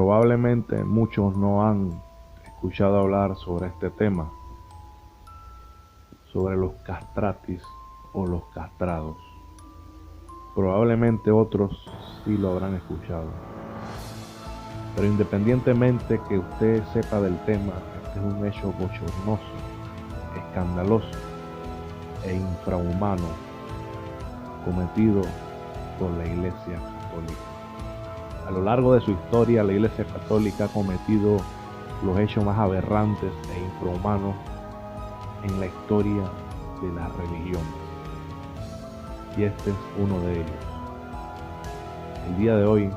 Probablemente muchos no han escuchado hablar sobre este tema, sobre los castratis o los castrados. Probablemente otros sí lo habrán escuchado. Pero independientemente que usted sepa del tema, este es un hecho bochornoso, escandaloso e infrahumano cometido por la Iglesia Católica. A lo largo de su historia, la Iglesia Católica ha cometido los hechos más aberrantes e infrahumanos en la historia de las religiones. Y este es uno de ellos. El día de hoy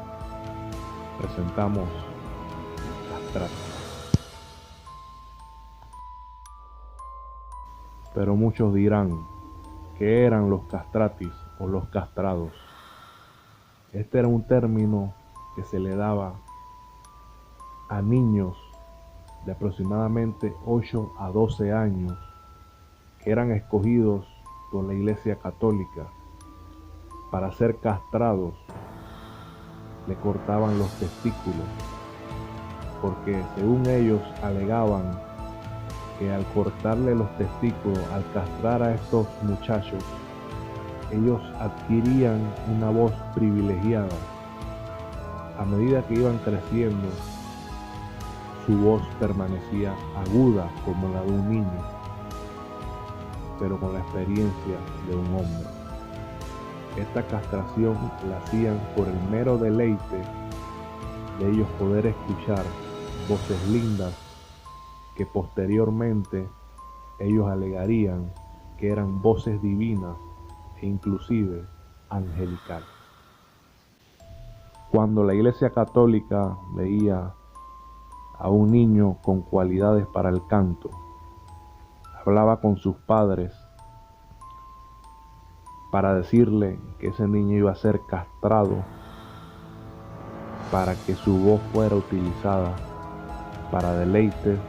presentamos castratis. Pero muchos dirán, ¿qué eran los castratis o los castrados? Este era un término que se le daba a niños de aproximadamente 8 a 12 años que eran escogidos por la Iglesia Católica para ser castrados. Le cortaban los testículos porque según ellos alegaban que al cortarle los testículos, al castrar a estos muchachos, ellos adquirían una voz privilegiada. A medida que iban creciendo, su voz permanecía aguda como la de un niño, pero con la experiencia de un hombre. Esta castración la hacían por el mero deleite de ellos poder escuchar voces lindas que posteriormente ellos alegarían que eran voces divinas e inclusive angelicales. Cuando la Iglesia Católica veía a un niño con cualidades para el canto, hablaba con sus padres para decirle que ese niño iba a ser castrado para que su voz fuera utilizada para deleites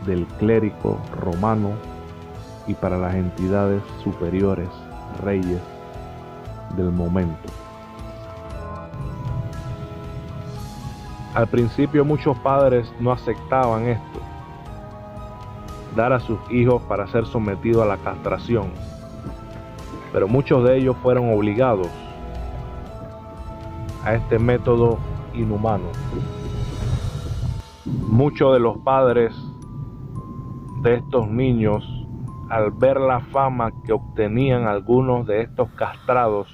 del clérigo romano y para las entidades superiores, reyes del momento. Al principio muchos padres no aceptaban esto, dar a sus hijos para ser sometidos a la castración, pero muchos de ellos fueron obligados a este método inhumano. Muchos de los padres de estos niños, al ver la fama que obtenían algunos de estos castrados,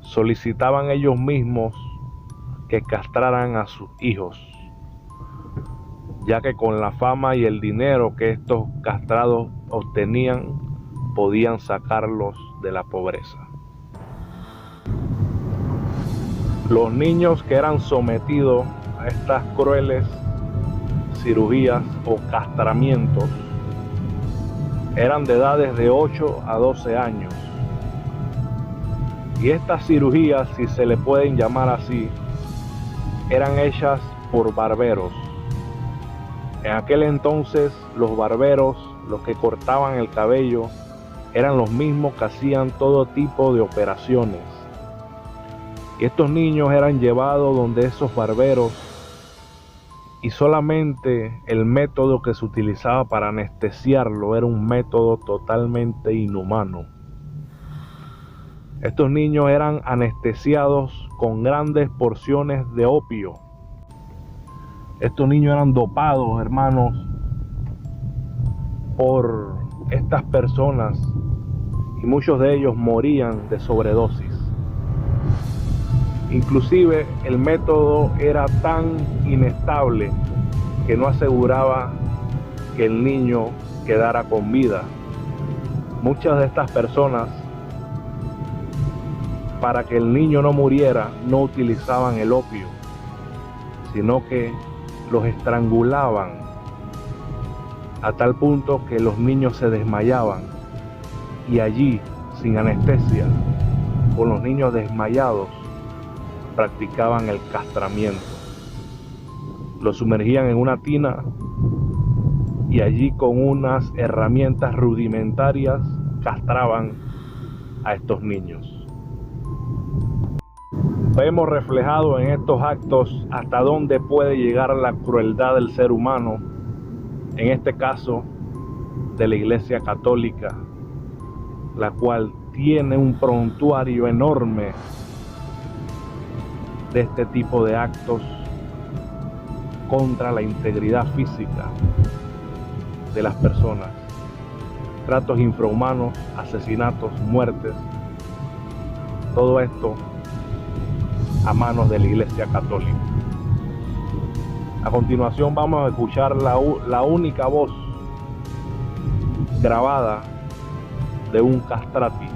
solicitaban ellos mismos que castraran a sus hijos, ya que con la fama y el dinero que estos castrados obtenían, podían sacarlos de la pobreza. Los niños que eran sometidos a estas crueles cirugías o castramientos eran de edades de 8 a 12 años. Y estas cirugías, si se le pueden llamar así, eran hechas por barberos. En aquel entonces los barberos, los que cortaban el cabello, eran los mismos que hacían todo tipo de operaciones. Y estos niños eran llevados donde esos barberos, y solamente el método que se utilizaba para anestesiarlo era un método totalmente inhumano. Estos niños eran anestesiados con grandes porciones de opio. Estos niños eran dopados, hermanos, por estas personas, y muchos de ellos morían de sobredosis. Inclusive el método era tan inestable que no aseguraba que el niño quedara con vida. Muchas de estas personas, para que el niño no muriera, no utilizaban el opio, sino que los estrangulaban a tal punto que los niños se desmayaban, y allí, sin anestesia, con los niños desmayados, practicaban el castramiento. Los sumergían en una tina y allí con unas herramientas rudimentarias castraban a estos niños. Vemos reflejado en estos actos hasta dónde puede llegar la crueldad del ser humano, en este caso de la Iglesia Católica, la cual tiene un prontuario enorme de este tipo de actos contra la integridad física de las personas, tratos infrahumanos, asesinatos, muertes, todo esto a manos de la Iglesia Católica. A continuación vamos a escuchar la única voz grabada de un castrati.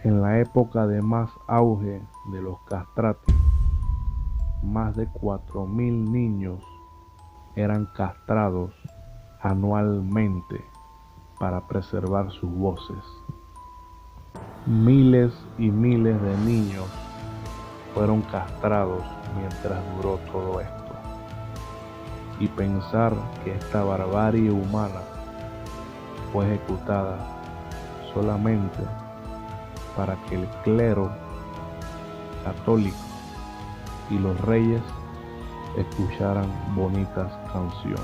En la época de más auge de los castrati, más de 4.000 niños eran castrados anualmente para preservar sus voces. Miles y miles de niños fueron castrados mientras duró todo esto. Y pensar que esta barbarie humana fue ejecutada solamente para que el clero católico y los reyes escucharan bonitas canciones.